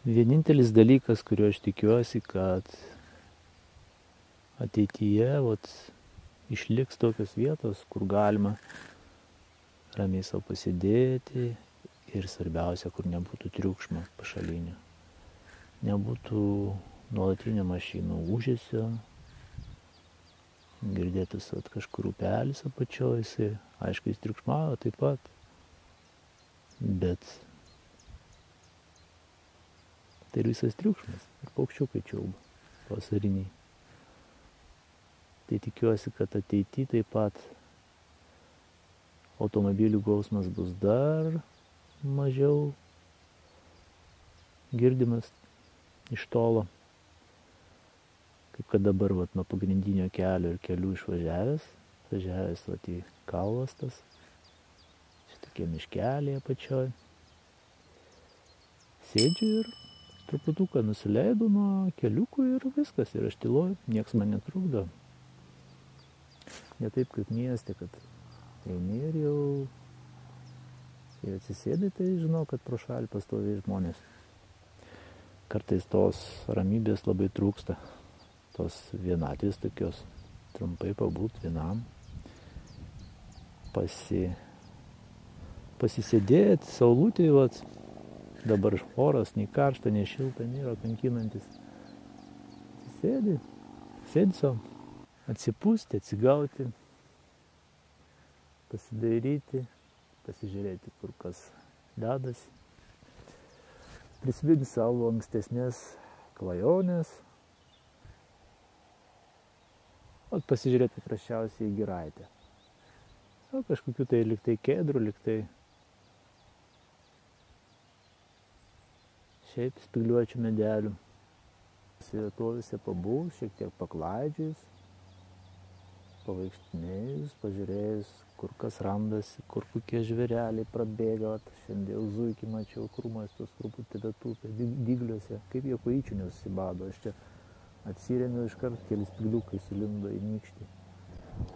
Vienintelis dalykas, kurio aš tikiuosi, kad ateityje išliks tokios vietos, kur galima ramiai savo pasėdėti ir svarbiausia, kur nebūtų triukšmo pašalinio. Nebūtų nuolatinio mašinų ūžesio, girdėtus kažkur upelis apačioj, jisai, aišku, jis triukšmavo taip pat, bet tai ir visas triukšmas, ir paukščiukai čiulba vasariniai. Tai tikiuosi, kad ateityje taip pat automobilių gausmas bus dar mažiau girdimas iš tolo. Kaip kad dabar nuo pagrindinio kelio ir kelių išvažiavęs į Kalvastas, šitokie miškeliai apačioj. Sėdžiu ir truputuką nusileidau nuo keliukų ir viskas, ir aš tyloj, nieks man netrukdo. Ne taip kaip mieste, kad eini ir jau atsisėdai, tai žinau, kad pro šalį pastoviai žmonės. Kartais tos ramybės labai trūksta, tos vienatvės tokios, trumpai pabūt vienam, pasisėdėti, saulutėj, dabar oras, nei karšta, nei šilta, nėra kankinantis. Sėdi savo, atsipūsti, atsigauti, pasidairyti, pasižiūrėti, kur kas dedasi. Prisiminti savo ankstesnės klajonės. Pasižiūrėti paprasčiausiai į giraitę. Kažkokių tai liktai kėdrų, liktai šiaip spygliuočių medelių. Vietovėse pabūs, šiek tiek paklaidžius, pavaikštinėjus, pažiūrėjus, kur kas randasi, kur kokie žvėreliai prabėga. Šiandien zuikį mačiau, krūmas tos truputį datupė, dygliuose, kaip jie kojyčių nesusibado. Aš čia atsirėmiau iškart, keli spygliukai sulindo į nykštį.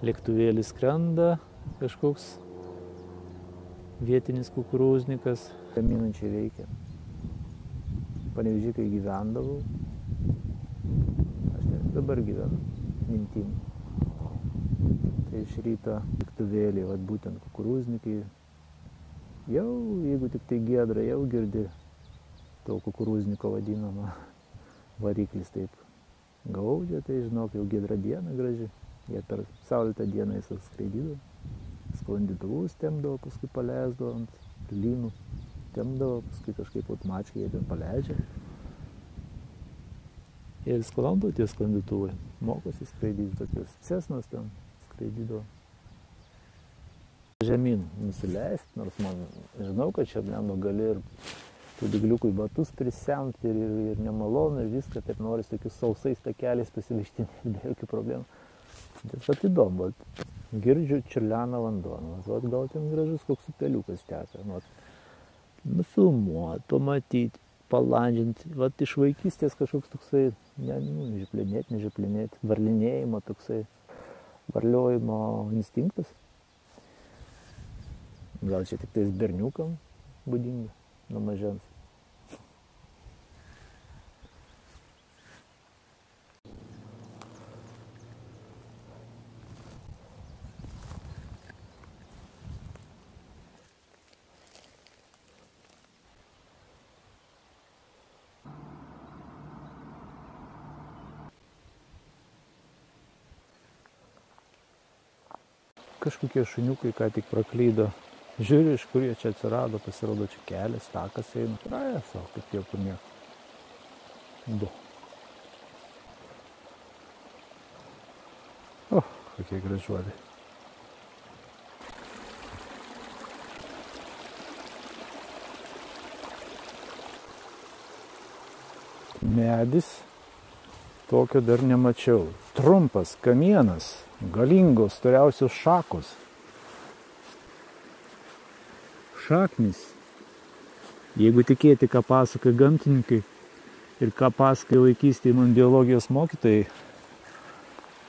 Lėktuvėlis skrenda, kažkoks vietinis kukurūznikas, gaminančiai veikia. Panevėžy, kai gyvendavau, aš dabar gyvenu mintim. Tai iš ryto lėktuvėlį, būtent kukurūznikai, jau, jeigu tik tai giedra, jau girdi to kukurūzniko vadinamą variklis taip gaudžia, tai žinok, jau giedra diena graži. Jie per saulėtą dieną jis skraidydavo, sklandytuvus temdavo, paskui paleisdavo ant lynų. Temdavo, paskui kažkaip automačiai jie ten paleidžia. Ir sklando tie sklandytuvai. Mokosi skraidyti tokius Cessnas ten skraidydavo. Žemyn nusileisti, nors man žinau, kad čia gali ir tų dygliukų į batus prisemti ir nemalonu ir viską, taip noris tokius sausais takeliais pasilikštinti, be jokių problemų. Bet įdomu, girdžiu čiurlena vanduo, gal ten gražus koks upeliukas teka. Nufilmuot, pamatyti, palandžinti. Iš vaikystės kažkoks toksai, nežiplinėti, varlinėjimo toksai, varliojimo instinktas. Gal čia tik tais berniukam būdinga nuo mažens. Kažkokie šuniukai ką tik praklydo. Žiūriu, iš kur jie čia atsirado, pasirodo čia kelias, takas eina. Praėjo savo, kaip jie kur nieko. Kokie gražuoliai. Medis, tokio dar nemačiau. Trumpas kamienas. Galingos, storiausios šakos. Šaknis. Jeigu tikėti, ką pasakoja gamtininkai ir ką pasakoja vaikystėje man biologijos mokytojai,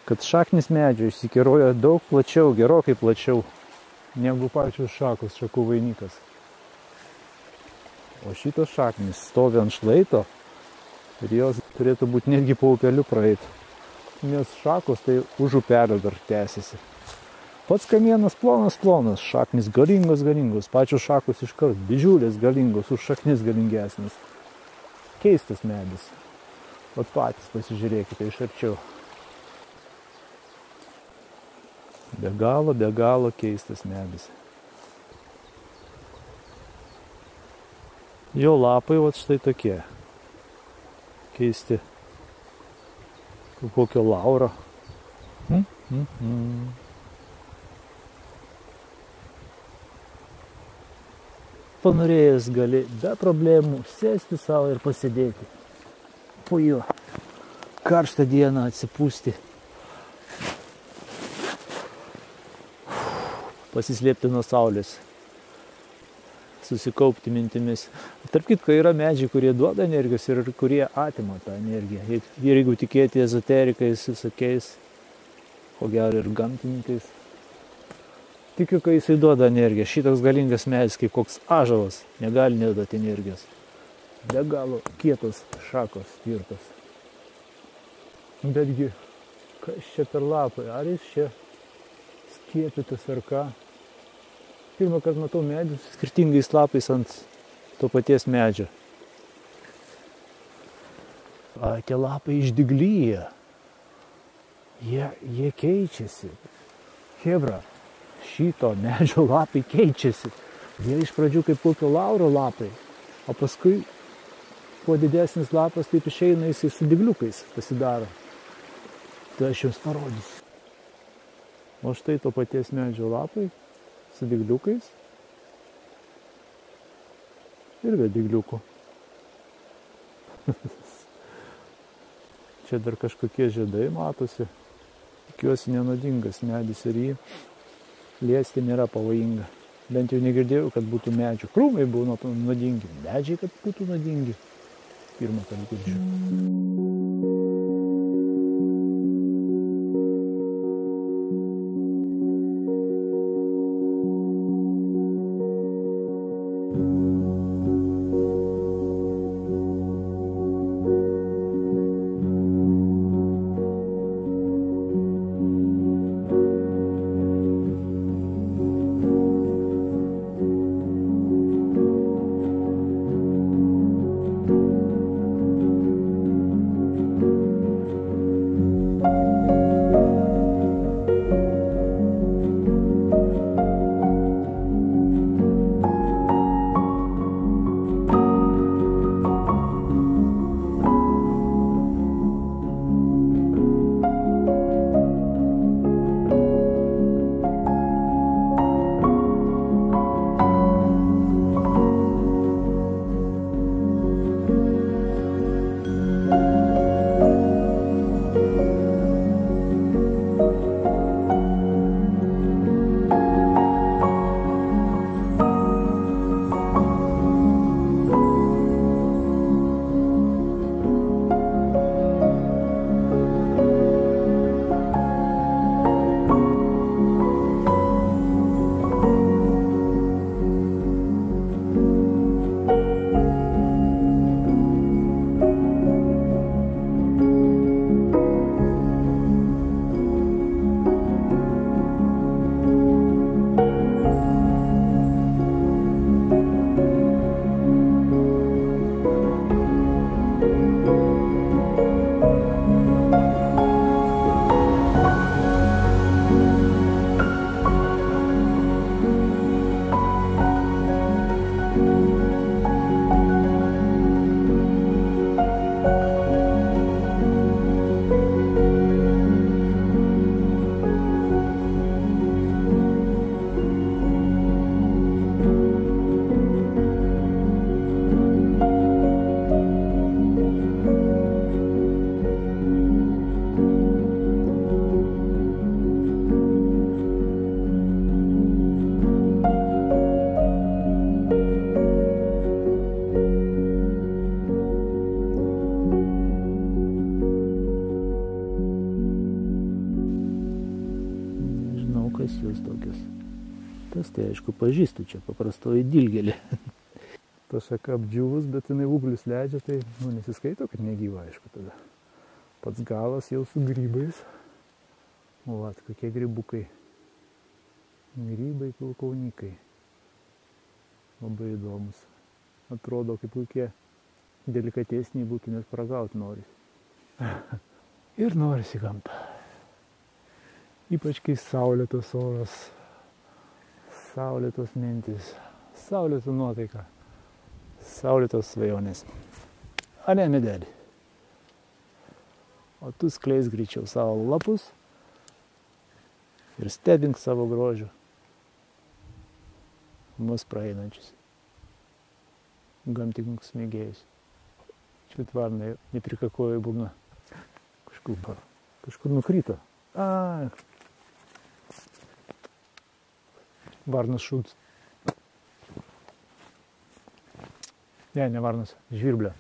kad šaknis medžio išsikeroja daug plačiau, gerokai plačiau negu pačios šakos, šakų vainikas. O šitos šaknis stovi ant šlaito ir jos turėtų būti netgi po upeliu praeiti. Nes šakos tai už upelio dar tęsiasi. Pats kamienas plonas, šaknis galingos, pačios šakos iškart didžiulės galingos, už šaknis galingesnis. Keistas medis. Vat patys pasižiūrėkite iš arčiau. Be galo keistas medis. Jo lapai vat štai tokie. Keisti. Kokio lauro. Panorėjęs gali be problemų sėsti savo ir pasėdėti. Po juo karštą dieną atsipūsti. Pasislėpti nuo saulės. Susikaupti mintimis. Tarp kitko, yra medžiai, kurie duoda energijos ir kurie atima tą energiją. Ir jeigu tikėti ezoterikais, visokiais, ko gero ir gamtininkais. Tikiu, kai jisai duoda energiją. Šitoks galingas medis, kaip koks ąžuolas, negali neduoti energijos. Be galo kietos šakos tvirtos. Betgi, kas čia per lapai? Ar jis čia skiepytas ar ką? Pirmą kartą matau medžius skirtingais lapais ant to paties medžio. Tie lapai išdiglyja. Jie keičiasi. Chebra, šito medžio lapai keičiasi. Jie iš pradžių kaip kokio lauro lapai, o paskui, kuo didesnis lapas, taip išeina jisai su dygliukais pasidaro. Tai aš jums parodysiu. O štai to paties medžio lapai su dygliukais ir be dygliukų. Čia dar kažkokie žiedai matosi. Tikiuosi nenuodingas medis ir jį liesti nėra pavojinga. Bent jau negirdėjau, kad būtų medžių. Krūmai būna nuodingi. Medžiai, kad būtų nuodingi. Pirmą kartą girdžiu. Tas tai aišku pažįstu, čia paprastoji dilgėlė. ta šaka apdžiūvus, bet jinai ūglius leidžia, tai nesiskaito, kad negyva, aišku, tada. Pats galas jau su grybais. O vat, kokie grybukai. Grybai pilkaunikai. Labai įdomus. Atrodo, kaip kokie delikatesniai būtų, nes paragauti norisi. Ir norisi gamtą. Ypač kai saulėtos oras, saulėtos mintis, saulėta nuotaika, saulėtos svajonės. A ne, medelį. O tu skleis greičiau savo lapus ir stebink savo grožių mus praeinančius. Gamtininkus mėgėjus. Čia varna neprikakojo būgna. Kažkur nukryto. A, varnas šūds. Ne varnas, žvirblė.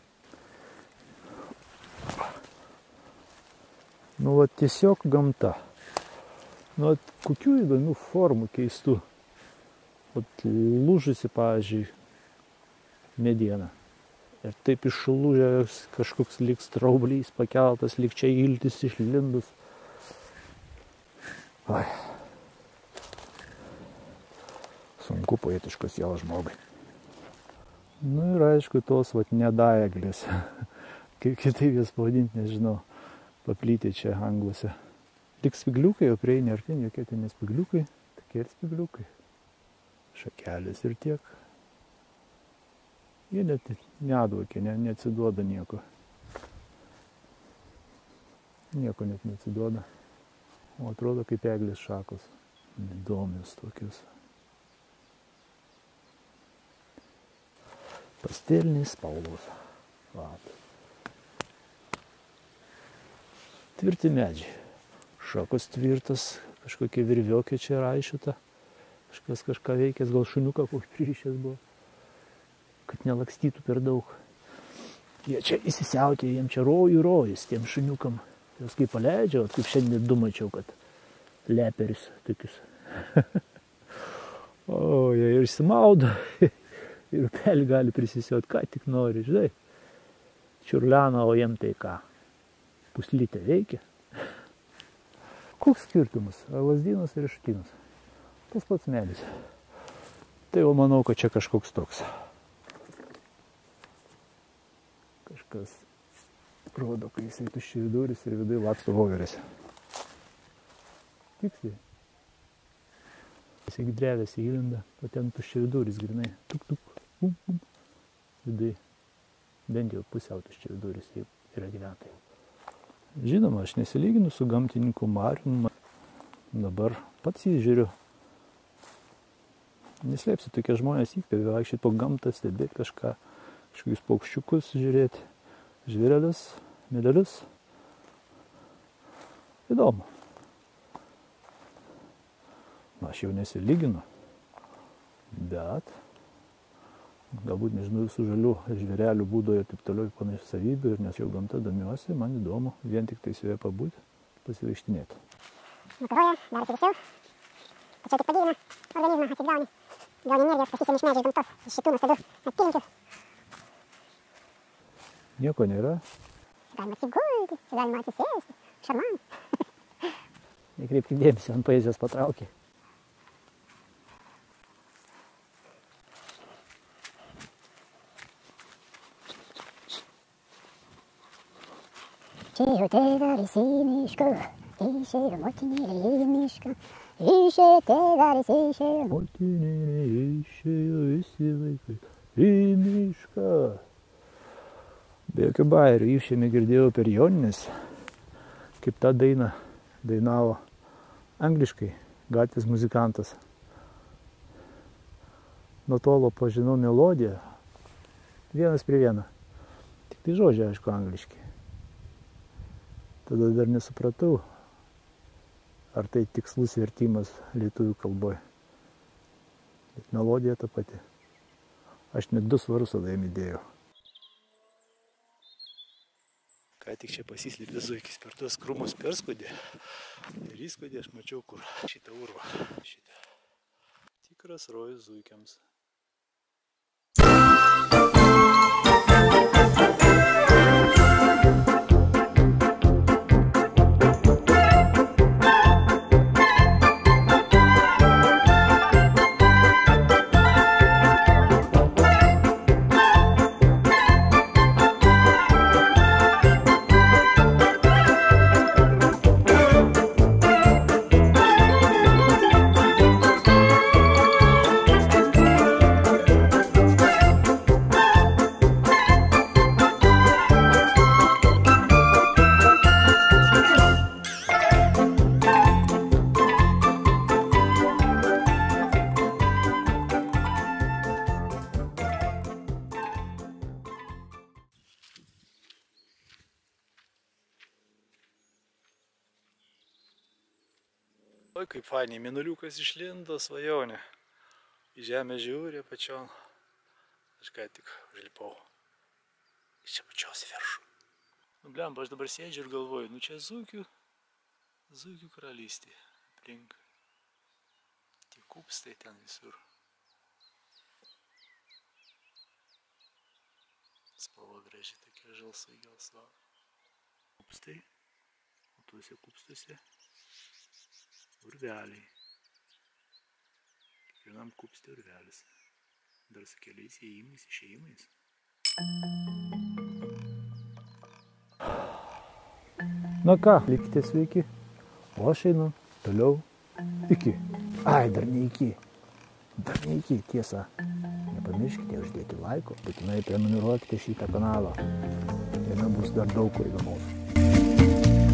Nu, va, tiesiog gamta. Nu, va, kokių įdomių formų keistų. Vat lūžusi, pavyzdžiui, mediena. Ir taip išlūžęs kažkoks lyg straublys pakeltas, lyg čia iltis išlindus. Ai. Sunku poetiškos siela žmogui. Nu ir aišku, tos vat nedaeglės. Kaip kitaip jas pavadinti, nežinau. Paplytė čia angluose. Tik spigliukai, o prieini artin, jokie ten nespigliukai, tokie ir spigliukai. Šakelės ir tiek. Jie net neatvakia, neatsiduoda nieko. Nieko net neatsiduoda. O atrodo kaip eglės šakos. Įdomios tokios. Pastelės spalvos. Vat. Tvirti medžiai. Šakos tvirtas, kažkokie virviokiai čia raišyta. Kažkas kažką veikęs, gal šuniuką kokį pririšęs buvo. Kad nelakstytų per daug. Jie čia įsisiautė, jiem čia rojus tiem šuniukam. Jos kaip paleidžia, kaip šiandien du mačiau, kad leperis tokius. O, jie ir išsimaudo. Ir upelį gali prisisiauti, ką tik nori, žinai. Čiurlena, o jiem tai ką? Puslytė veikia. Koks skirtumas? Lazdynas ir riešutynas. Tas pats medis. Tai jau manau, kad čia kažkoks toks. Kažkas rodo, kai jisai tuščia viduris ir vidai laksto voverės. Tiksliai. Jisai drevės įlinda, o ten tuščia viduris grinai. Tuk, tuk, vidai. Bent jau pusiau tuščia viduris yra gyventojai. Žinoma, aš nesilyginu su gamtininku Marium. Dabar pats jį žiūriu. Neslėpsi, tokie žmonės įkvėpia vaikščioti po gamtą, stebėti kažką, kažkokius paukščiukus žiūrėti, žvėrelius, medelius. Įdomu. Na, aš jau nesilyginu, bet galbūt nežinau visų žalių žvėrelių būdo ir taip toliau panašių savybių, ir nes jau gamta domiuosi, man įdomu vien tik tai joje pabūti, pasivaikštinėti. Nukaroja, darosi vėsiau, tačiau tik pagyvina organizmą, atsigauni. Gauni energijos, pasisėmi iš medžių iš gamtos, iš šitų nuostabių apylinkių. Nieko nėra. Galima atsigulti, čia galima atsisėsti, šarman. Nekreipkite dėmesio, ant poezijos patraukė. Čia tėvelis į mišką, išėjo motinėlė į mišką. Išėjo tėvelis, išėjo. Motinėlė išėjo visi vaikai į mišką. Be jokių bairių, išėmė girdėjau per jonines, kaip tą dainą dainavo angliškai gatvės muzikantas. Nuo tolo pažinau melodiją, vienas prie vieną. Tik tai žodžiai, aišku, angliški. Tada dar nesupratau, ar tai tikslus vertimas lietuvių kalboje. Bet melodija ta pati. Aš net 2 svarus tada jam įdėjau. Ką tik čia pasislėpė zuikis per tuos krūmus perskodė. Ir įskodė aš mačiau, kur šitą urvą. Šitą. Tikras rojus zuikiams. Oi, kaip fainiai, mėnuliukas išlindo, svajonė. Į žemę žiūri pačion. Aš ką tik užlipau. Iš čia pačios viršų. Nu, blemba, aš dabar sėdžiu ir galvoju, nu čia Zuikių karalystė. Aplink. Tie kupstai ten visur. Spalva graži, tokia žalsai gelsva. Kupstai. O tuose kupstuose urveliai. Kiekvienam kupste urvelis. Dar su keliais įėjimais, išėjimais. Na ką, likite sveiki. O aš einu toliau iki. Ai, dar ne iki. Tiesa. Nepamirškite uždėti laiko, būtinai prenumeruokite šitą kanalą. Jame bus dar daug ko įdomaus.